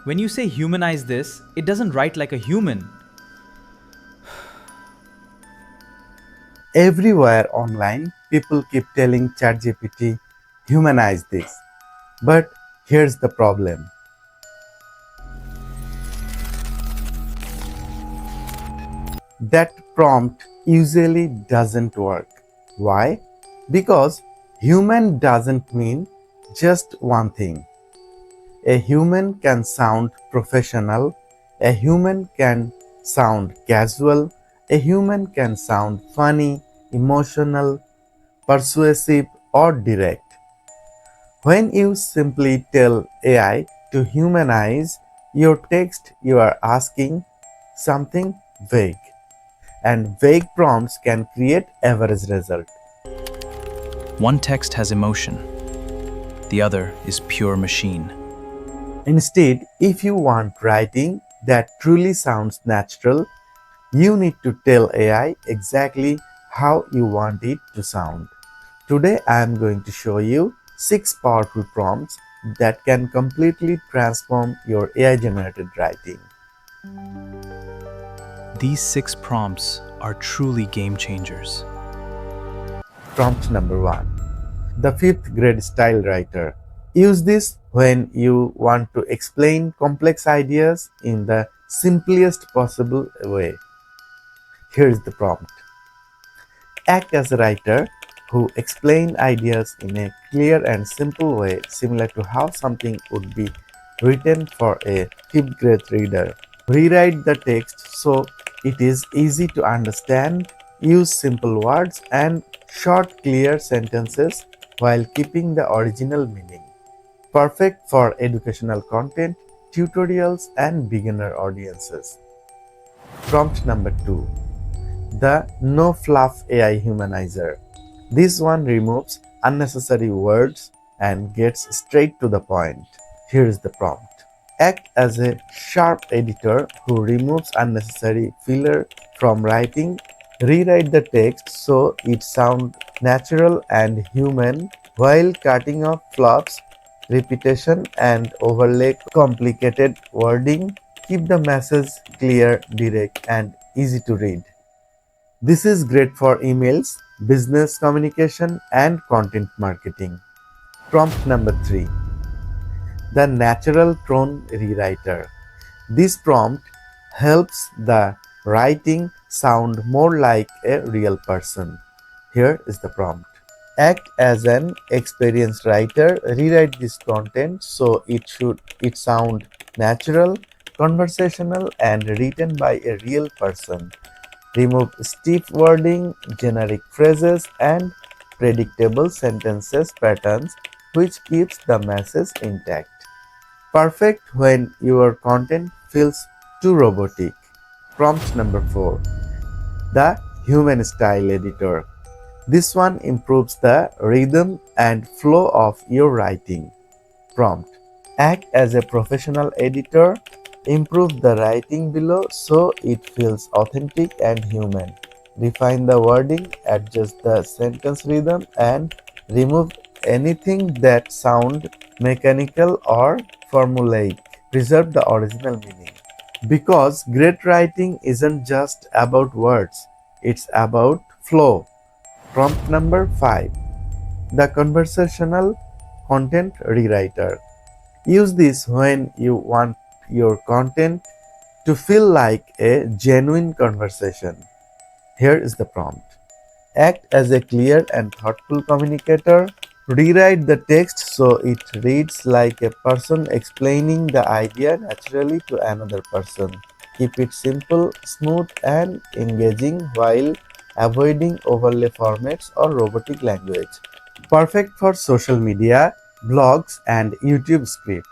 When you say humanize this, it doesn't write like a human. Everywhere online, people keep telling ChatGPT, humanize this. But here's the problem. That prompt usually doesn't work. Why? Because human doesn't mean just one thing. A human can sound professional, a human can sound casual, a human can sound funny, emotional, persuasive, or direct. When you simply tell AI to humanize your text, you are asking something vague, and vague prompts can create average result. One text has emotion, the other is pure machine. Instead, if you want writing that truly sounds natural, you need to tell AI exactly how you want it to sound. Today I am going to show you 6 powerful prompts that can completely transform your AI generated writing. These 6 prompts are truly game changers. Prompt number 1. The 5th grade style writer. Use this when you want to explain complex ideas in the simplest possible way. Here is the prompt. Act as a writer who explain ideas in a clear and simple way, similar to how something would be written for a 5th grade reader. Rewrite the text so it is easy to understand. Use simple words and short, clear sentences while keeping the original meaning. Perfect for educational content, tutorials, and beginner audiences. Prompt number 2. The no-fluff AI humanizer. This one removes unnecessary words and gets straight to the point. Here is the prompt. Act as a sharp editor who removes unnecessary filler from writing. Rewrite the text so it sounds natural and human while cutting off flops, repetition, and overlay complicated wording. Keep the message clear, direct, and easy to read. This is great for emails, business communication, and content marketing. Prompt number 3. The natural tone rewriter. This prompt helps the writing sound more like a real person. Here is the prompt. Act as an experienced writer. Rewrite this content so it sound natural, conversational, and written by a real person. Remove stiff wording, generic phrases, and predictable sentences patterns which keeps the message intact. Perfect when your content feels too robotic. Prompt number 4. The Human Style Editor. This one improves the rhythm and flow of your writing. Prompt. Act as a professional editor. Improve the writing below so it feels authentic and human. Refine the wording, adjust the sentence rhythm, and remove anything that sounds mechanical or formulaic. Preserve the original meaning. Because great writing isn't just about words, it's about flow. Prompt number 5. The Conversational Content Rewriter. Use this when you want your content to feel like a genuine conversation. Here is the prompt. Act as a clear and thoughtful communicator. Rewrite the text so it reads like a person explaining the idea naturally to another person. Keep it simple, smooth, and engaging while avoiding overlay formats or robotic language. Perfect for social media, blogs, and YouTube script.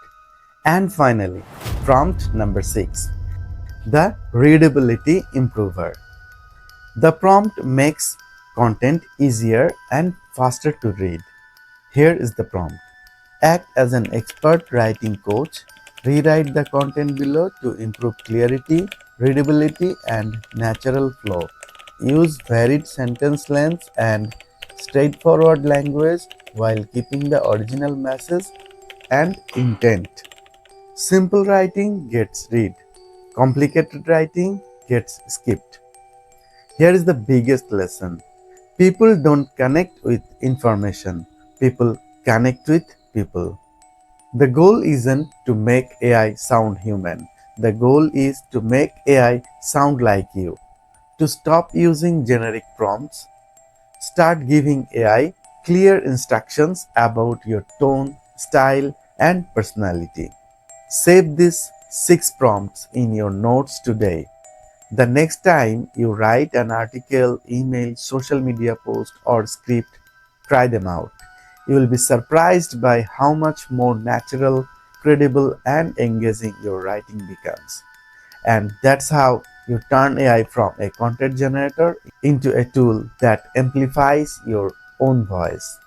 And finally, prompt number 6. The Readability Improver. The prompt makes content easier and faster to read. Here is the prompt. Act as an expert writing coach. Rewrite the content below to improve clarity, readability, and natural flow. Use varied sentence lengths and straightforward language while keeping the original message and intent. Simple writing gets read, complicated writing gets skipped. Here is the biggest lesson. People don't connect with information, people connect with people. The goal isn't to make AI sound human. The goal is to make AI sound like you. To stop using generic prompts, start giving AI clear instructions about your tone, style, and personality. Save these 6 prompts in your notes today. The next time you write an article, email, social media post, or script, try them out. You will be surprised by how much more natural, credible, and engaging your writing becomes. And that's how you turn AI from a content generator into a tool that amplifies your own voice.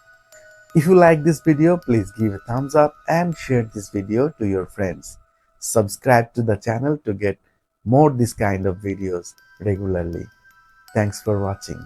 If you like this video, please give a thumbs up and share this video to your friends. Subscribe to the channel to get more this kind of videos regularly. Thanks for watching.